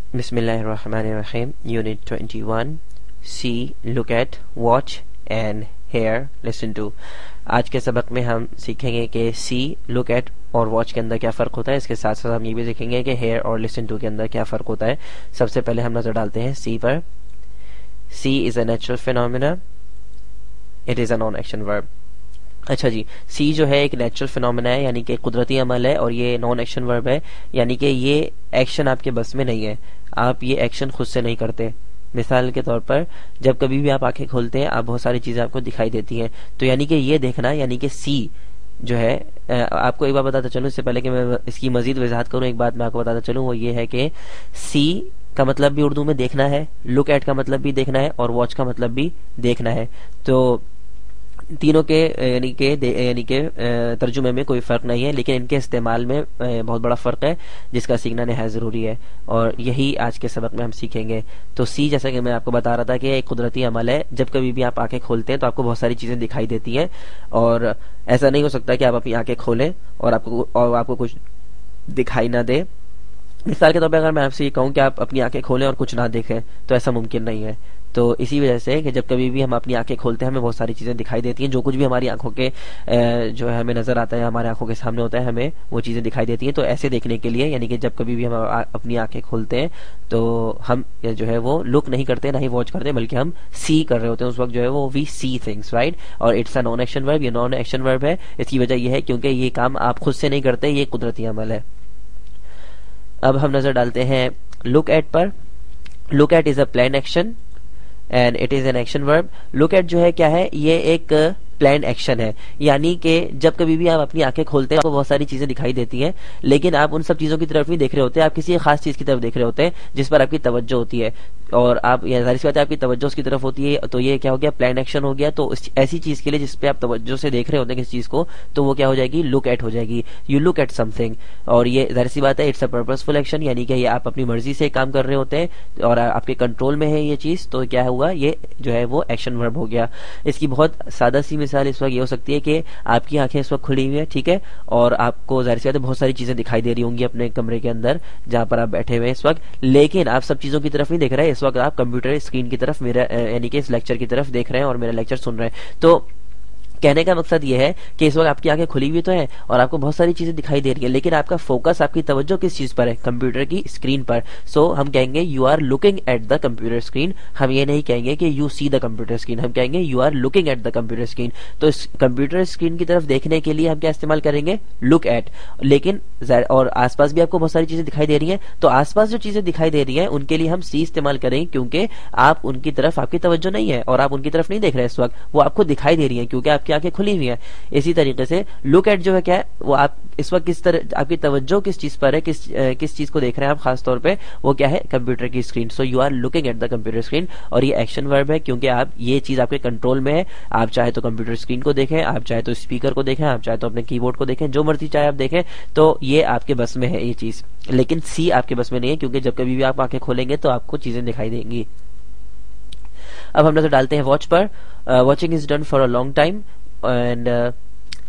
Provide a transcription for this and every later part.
Bismillahirrahmanirrahim. Unit 21. See, look at, watch and hear, listen to. आज के सबक में हम सीखेंगे कि सी, लुक एट और वॉच के अंदर क्या फ़र्क होता है। इसके साथ साथ हम ये भी सीखेंगे कि हेयर और लिसन टू के अंदर क्या फ़र्क होता है। सबसे पहले हम नज़र डालते हैं सी पर। See is a natural phenomena, it is a non action verb. अच्छा जी, सी जो है एक नेचुरल फिनोमिना है, यानी कि कुदरती अमल है, और ये नॉन एक्शन वर्ब है, यानी कि ये एक्शन आपके बस में नहीं है, आप ये एक्शन खुद से नहीं करते। मिसाल के तौर पर जब कभी भी आप आंखें खोलते हैं, आप बहुत सारी चीज़ें आपको दिखाई देती हैं, तो यानी कि ये देखना, यानी कि सी जो है, आपको एक बात बताता चलूँ इससे पहले कि मैं इसकी मजीद वजाहत करूँ, एक बात मैं आपको बताता चलूँ, वो ये है कि सी का मतलब भी उर्दू में देखना है, लुक एट का मतलब भी देखना है, और वॉच का मतलब भी देखना है। तो तीनों के यानी के तर्जुमे में कोई फ़र्क नहीं है, लेकिन इनके इस्तेमाल में बहुत बड़ा फ़र्क है, जिसका सीखना नहायत ज़रूरी है, और यही आज के सबक में हम सीखेंगे। तो सी, जैसा कि मैं आपको बता रहा था, कि एक कुदरती अमल है। जब कभी भी आप आंखें खोलते हैं तो आपको बहुत सारी चीज़ें दिखाई देती हैं, और ऐसा नहीं हो सकता कि आप अपनी आंखें खोलें और आपको कुछ दिखाई ना दे। मिसाल के तौर पर अगर मैं आपसे ये कहूँ कि आप अपनी आंखें खोलें और कुछ ना देखें, तो ऐसा मुमकिन नहीं है। तो इसी वजह से कि जब कभी भी हम अपनी आंखें खोलते हैं, हमें बहुत सारी चीज़ें दिखाई देती हैं, जो कुछ भी हमारी आंखों के जो है हमें नज़र आता है, हमारे आंखों के सामने होता है, हमें वो चीज़ें दिखाई देती हैं। तो ऐसे देखने के लिए, यानी कि जब कभी भी हम अपनी आंखें खोलते हैं, तो हम जो है वो लुक नहीं करते, ना ही वॉच करते, बल्कि हम सी कर रहे होते हैं। उस वक्त जो है वो वी सी थिंग्स, राइट। और it's a non action verb, ये नॉन एक्शन वर्ब है। इसकी वजह यह है क्योंकि ये काम आप खुद से नहीं करते, ये कुदरती अमल है। अब हम नज़र डालते हैं लुक एट पर। Look at is a plan action and it is an action verb. Look at जो है क्या है, ये एक प्लान एक्शन है, यानी कि जब कभी भी आप अपनी आंखें खोलते हैं, आपको बहुत सारी चीजें दिखाई देती हैं, लेकिन आप उन सब चीजों की तरफ नहीं देख रहे होते, आप किसी एक खास चीज की तरफ देख रहे होते हैं जिस पर आपकी तवज्जो होती है, और आप जाहिर सी बात है आपकी तवज्जो उसकी तरफ होती है, तो ये क्या हो गया, प्लान एक्शन हो गया। तो ऐसी चीज के लिए जिस पे आप तवज्जो से देख रहे होते हैं किसी चीज को, तो वो क्या हो जाएगी, लुक एट हो जाएगी। यू लुक एट समथिंग, और ये जाहिर सी बात है इट्स अ पर्पसफुल एक्शन, यानी कि ये आप अपनी मर्जी से काम कर रहे होते हैं और आपके कंट्रोल में है ये चीज, तो क्या हुआ, ये जो है वो एक्शन वर्ब हो गया। इसकी बहुत सादा सी मिसाल इस वक्त ये हो सकती है कि आपकी आंखें इस वक्त खुली हुई है, ठीक है, और आपको जाहिर सी बात है बहुत सारी चीजें दिखाई दे रही होंगी अपने कमरे के अंदर जहां पर आप बैठे हुए हैं इस वक्त, लेकिन आप सब चीजों की तरफ नहीं देख रहे हैं। इस वक्त आप कंप्यूटर स्क्रीन की तरफ, मेरा यानी कि इस लेक्चर की तरफ देख रहे हैं और मेरा लेक्चर सुन रहे हैं। तो कहने का मकसद ये है कि इस वक्त आपकी आंखें खुली हुई तो है और आपको बहुत सारी चीजें दिखाई दे रही है, लेकिन आपका फोकस, आपकी तवज्जो किस चीज पर है, कंप्यूटर की स्क्रीन पर। सो हम कहेंगे you are looking at the computer screen. हम ये नहीं कहेंगे कि you see the computer screen, हम कहेंगे you are looking at the computer screen. तो इस कंप्यूटर स्क्रीन की तरफ देखने के लिए हम क्या इस्तेमाल करेंगे, लुक एट। लेकिन और आसपास भी आपको बहुत सारी चीजें दिखाई दे रही हैं, तो आसपास जो चीजें दिखाई दे रही हैं उनके लिए हम सी इस्तेमाल करेंगे, क्योंकि आप उनकी तरफ, आपकी तवज्जो नहीं है और आप उनकी तरफ नहीं देख रहे इस वक्त, वो आपको दिखाई दे रही है क्योंकि आपकी आंखें खुली हुई है। इसी तरीके से लुक एट जो है क्या है, वो आप इस वक्त किस तरह, आपकी तवज्जो किस चीज पर है, किस चीज को देख रहे हैं आप खास तौर पे, वो क्या है, कंप्यूटर की screen. So you are looking at the computer screen, और ये एक्शन वर्ब है क्योंकि आप, ये चीज आपके कंट्रोल में है। आप चाहे तो कंप्यूटर स्क्रीन को देखें, आप चाहे तो स्पीकर को देखें, आप चाहे तो अपने कीबोर्ड को देखें, जो मर्जी चाहे आप देखें, तो ये आपके बस में है ये चीज। लेकिन सी आपके बस में नहीं है, क्योंकि जब कभी भी आप आंखें खोलेंगे तो आपको चीजें दिखाई देंगी। अब हम नजर डालते हैं वॉच पर। Watching is done for a long time and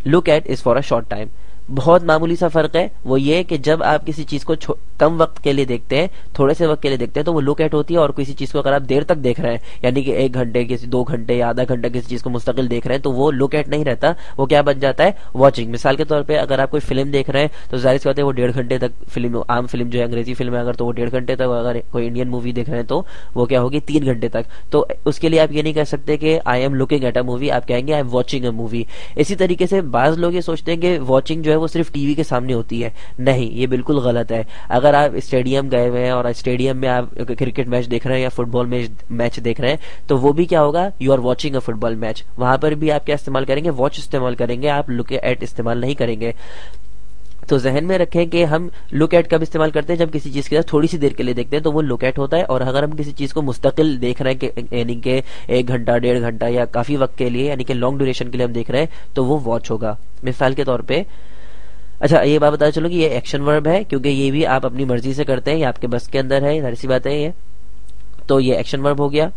look at is for a short time. बहुत मामूली सा फर्क है, वो ये कि जब आप किसी चीज को कम वक्त के लिए देखते हैं, थोड़े से वक्त के लिए देखते हैं, तो वो लुक एट होती है, और किसी चीज को अगर आप देर तक देख रहे हैं, यानी कि 1 घंटे, किसी 2 घंटे या आधा घंटा किसी चीज को मुस्तकिल देख रहे हैं, तो वो लुक एट नहीं रहता, वो क्या बन जाता है, वॉचिंग। मिसाल के तौर पर अगर आप कोई फिल्म देख रहे हैं, तो जाहिर सी बात है वो 1.5 घंटे तक फिल्म, आम फिल्म जो है अंग्रेजी फिल्म है अगर, तो वो 1.5 घंटे तक, अगर कोई इंडियन मूवी देख रहे हैं तो वो क्या होगी, 3 घंटे तक। तो उसके लिए आप ये नहीं कह सकते कि I am looking at a movie, आप कहेंगे I am watching a movie. इसी तरीके से बाज लोग ये सोचते हैं कि वॉचिंग जो है वो सिर्फ टीवी के सामने होती है। नहीं, ये बिल्कुल गलत है। अगर आप स्टेडियम गए हुए हैं और स्टेडियम में आप क्रिकेट मैच देख रहे हैं या फुटबॉल मैच देख रहे हैं, तो वो भी क्या होगा, you are watching a football match. वहां पर भी आप क्या इस्तेमाल करेंगे, वॉच इस्तेमाल करेंगे, आप लुक एट इस्तेमाल नहीं करेंगे। तो जहन में रखें कि हम लुक एट कब इस्तेमाल करते हैं, जब किसी चीज की तरफ थोड़ी सी देर के लिए देखते हैं तो वो लुक एट होता है, और अगर हम किसी चीज को मुस्तकिल देख रहे हैं, यानी कि 1 घंटा, 1.5 घंटा या काफी वक्त के लिए, यानी कि लॉन्ग ड्यूरेशन के लिए हम देख रहे हैं, तो वो वॉच होगा। मिसाल के तौर पर, अच्छा ये बात बता चलो कि ये एक्शन वर्ब है, क्योंकि ये भी आप अपनी मर्जी से करते हैं, ये आपके बस के अंदर है, जाहिर सी बात है ये, तो ये एक्शन वर्ब हो गया।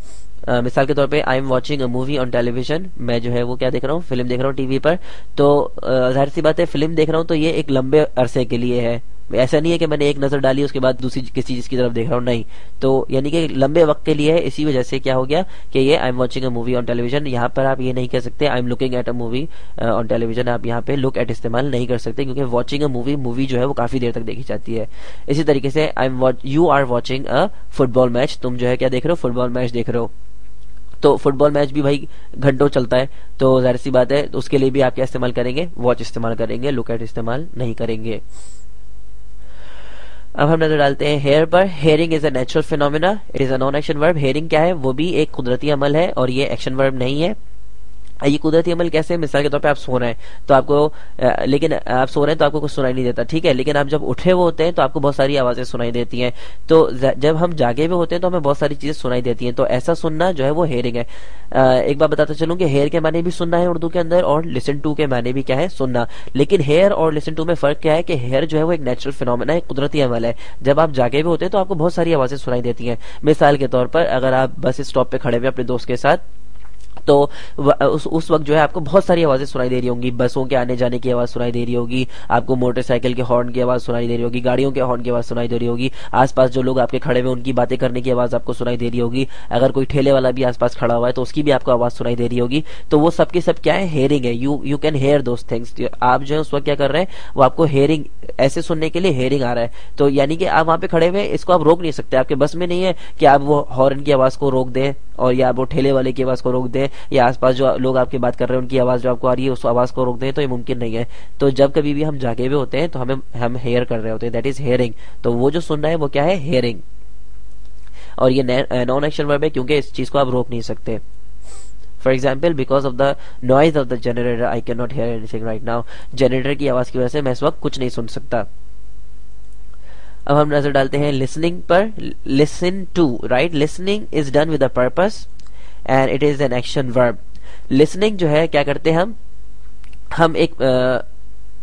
मिसाल के तौर पे I am watching a movie on television, मैं जो है वो क्या देख रहा हूँ, फिल्म देख रहा हूँ टीवी पर। तो जाहिर सी बात है फिल्म देख रहा हूँ तो ये एक लंबे अरसे के लिए है, ऐसा नहीं है कि मैंने एक नजर डाली उसके बाद दूसरी किसी चीज की तरफ देख रहा हूँ, नहीं। तो यानी कि लंबे वक्त के लिए है, इसी वजह से क्या हो गया कि ये I am watching a movie on television. यहाँ पर आप ये नहीं कह सकते I am looking at a movie on television, आप यहाँ पे लुक एट इस्तेमाल नहीं कर सकते, क्योंकि वॉचिंग अ मूवी जो है वो काफी देर तक देखी जाती है। इसी तरीके से you are watching a football match, तुम जो है क्या देख रहे हो, फुटबॉल मैच देख रहे हो। तो फुटबॉल मैच भी भाई घंटों चलता है, तो जाहिर सी बात है उसके लिए भी आप क्या इस्तेमाल करेंगे, वॉच इस्तेमाल करेंगे, लुक एट इस्तेमाल नहीं करेंगे। अब हम नजर डालते हैं हेयर पर। Hearing is a natural phenomena, it is a non action verb. Hearing क्या है, वो भी एक कुदरती अमल है और ये एक्शन वर्ब नहीं है। ये कुदरती अमल कैसे, मिसाल के तौर पे आप सो रहे हैं तो आपको लेकिन आप सो रहे हैं तो आपको कुछ सुनाई नहीं देता, ठीक है, लेकिन आप जब उठे हुए होते हैं तो आपको बहुत सारी आवाजें सुनाई देती हैं। तो जब हम जागे हुए होते हैं तो हमें बहुत सारी चीजें सुनाई देती हैं, तो ऐसा सुनना जो है वो हेयरिंग है। एक बात बताता चलूं कि हेयर के माने भी सुनना है उर्दू के अंदर, और लिसन टू के माने भी क्या है, सुनना। लेकिन हेयर और लिसन टू में फर्क क्या है कि हेयर जो है वो एक नेचुरल फिनोमेना है, कुदरती अमल है। जब आप जागे हुए होते हैं तो आपको बहुत सारी आवाजें सुनाई देती हैं। मिसाल के तौर पर अगर आप बस स्टॉप पे खड़े हुए अपने दोस्त के साथ, तो उस वक्त जो है आपको बहुत सारी आवाजें सुनाई दे रही होंगी, बसों के आने जाने की आवाज सुनाई दे रही होगी, आपको मोटरसाइकिल के हॉर्न की आवाज सुनाई दे रही होगी, गाड़ियों के हॉर्न की आवाज सुनाई दे रही होगी, आसपास जो लोग आपके खड़े हुए उनकी बातें करने की आवाज आपको सुनाई दे रही होगी, अगर कोई ठेले वाला भी आसपास खड़ा हुआ है तो उसकी भी आपको आवाज सुनाई दे रही होगी। तो वो सब के सब क्या है, हेयरिंग है। You can hear those things. आप जो है उस वक्त क्या कर रहे हैं, वो आपको हेयरिंग, ऐसे सुनने के लिए हेयरिंग आ रहा है। तो यानी कि आप वहां पे खड़े हुए, इसको आप रोक नहीं सकते, आपके बस में नहीं है कि आप वो हॉर्न की आवाज को रोक दें और या वो ठेले वाले की आवाज को रोक दें, या आसपास जो लोग आपकी बात कर रहे हैं उनकी आवाज जो आपको आ रही है उस आवाज को रोक दें, तो ये मुमकिन नहीं है। तो जब कभी भी हम जागे हुए होते हैं तो हम हेयर कर रहे होते हैं, दैट इज हेयरिंग। तो वो जो सुन रहा है वो क्या है, हेयरिंग। और ये नॉन एक्शन वर्ब है क्योंकि इस चीज को आप रोक नहीं सकते। For example, because of the noise of the generator I can not hear anything right now. Generator की आवाज की वजह से मैं इस वक्त कुछ नहीं सुन सकता। अब हम नजर डालते हैं लिसनिंग पर। Listen to, right, listening is done with a purpose and it is an action verb. Listening जो है क्या करते हैं हम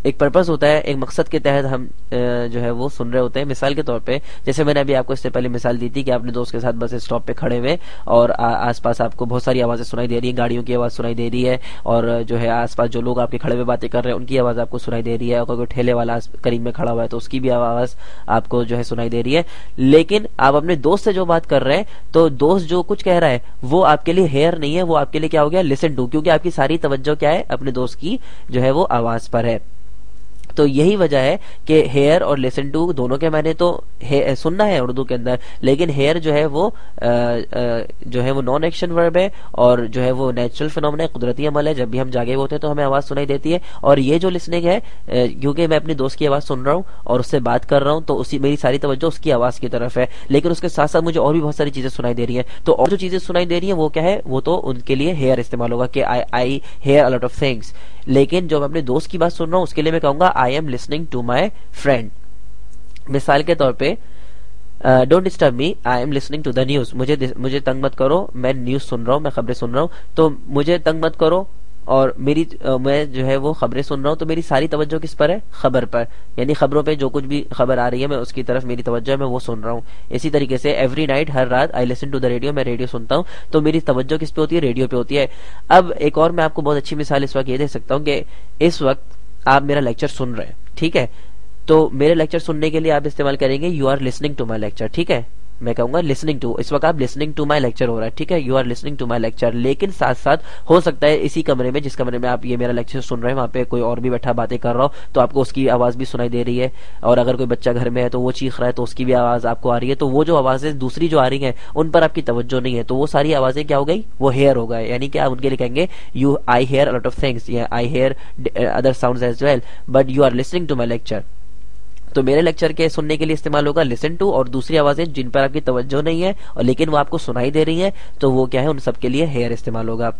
एक पर्पस होता है, एक मकसद के तहत हम जो है वो सुन रहे होते हैं। मिसाल के तौर पे जैसे मैंने अभी आपको इससे पहले मिसाल दी थी कि अपने दोस्त के साथ बस स्टॉप पे खड़े हुए और आसपास आपको बहुत सारी आवाजें सुनाई दे रही है, गाड़ियों की आवाज सुनाई दे रही है, और जो है आसपास जो लोग आपके खड़े हुए बातें कर रहे हैं उनकी आवाज आपको सुनाई दे रही है, और कोई ठेले वाला करीब में खड़ा हुआ है तो उसकी भी आवाज आपको जो है सुनाई दे रही है। लेकिन आप अपने दोस्त से जो बात कर रहे हैं, तो दोस्त जो कुछ कह रहा है वो आपके लिए हेयर नहीं है, वो आपके लिए क्या हो गया, लिसन टू, क्योंकि आपकी सारी तवज्जो क्या है, अपने दोस्त की जो है वो आवाज पर है। तो यही वजह है कि हेयर और लिसन टू दोनों के मायने तो सुनना है उर्दू के अंदर, लेकिन हेयर जो है वो नॉन एक्शन वर्ब है और जो है वो नेचुरल फिनोमेना है, कुदरती अमल है। जब भी हम जागे होते हैं तो हमें आवाज सुनाई देती है। और ये जो लिसनिंग है, क्योंकि मैं अपनी दोस्त की आवाज सुन रहा हूँ और उससे बात कर रहा हूँ, तो मेरी सारी तवज्जो उसकी आवाज की तरफ है, लेकिन उसके साथ साथ मुझे और भी बहुत सारी चीजें सुनाई दे रही है। तो और जो चीजें सुनाई दे रही है वो क्या है, वो तो उनके लिए हेयर इस्तेमाल होगा कि I hear a lot of things. लेकिन जो मैं अपने दोस्त की बात सुन रहा हूं उसके लिए मैं कहूंगा I am listening to my friend. मिसाल के तौर पे, don't disturb me, I am listening to the news. मुझे तंग मत करो, मैं न्यूज सुन रहा हूं, मैं खबरें सुन रहा हूं, तो मुझे तंग मत करो और मैं जो है वो खबरें सुन रहा हूं, तो मेरी सारी तवज्जो किस पर है, खबर पर, यानी खबरों पे जो कुछ भी खबर आ रही है मैं उसकी तरफ मेरी तवज्जो है, मैं वो सुन रहा हूं। इसी तरीके से एवरी नाइट, हर रात, I listen to the radio, मैं रेडियो सुनता हूं, तो मेरी तवज्जो किस पे होती है, रेडियो पे होती है। अब एक और मैं आपको बहुत अच्छी मिसाल इस वक्त ये दे सकता हूँ कि इस वक्त आप मेरा लेक्चर सुन रहे हैं, ठीक है, तो मेरे लेक्चर सुनने के लिए आप इस्तेमाल करेंगे you are listening to my lecture, ठीक है, मैं कहूंगा लिसनिंग टू, इस वक्त आप लिसनिंग टू माई लेक्चर हो रहा है, ठीक है, you are listening to my lecture. लेकिन साथ साथ हो सकता है इसी कमरे में, जिस कमरे में आप ये मेरा लेक्चर सुन रहे हैं, वहां पे कोई और भी बैठा बातें कर रहा हो, तो आपको उसकी आवाज भी सुनाई दे रही है, और अगर कोई बच्चा घर में है तो वो चीख रहा है तो उसकी भी आवाज आपको आ रही है। तो वो जो आवाजें दूसरी जो आ रही है उन पर आपकी तवज्जो नहीं है, तो वो सारी आवाजें क्या हो गई, वो हेयर हो गए, यानी कि आप उनके लिए कहेंगे you I hear a lot of things, या I hear other sounds as well, but you are listening to my lecture. तो मेरे लेक्चर के सुनने के लिए इस्तेमाल होगा लिसन टू, और दूसरी आवाजें जिन पर आपकी तवज्जो नहीं है और लेकिन वो आपको सुनाई दे रही हैं, तो वो क्या है, उन सब के लिए हेयर इस्तेमाल होगा।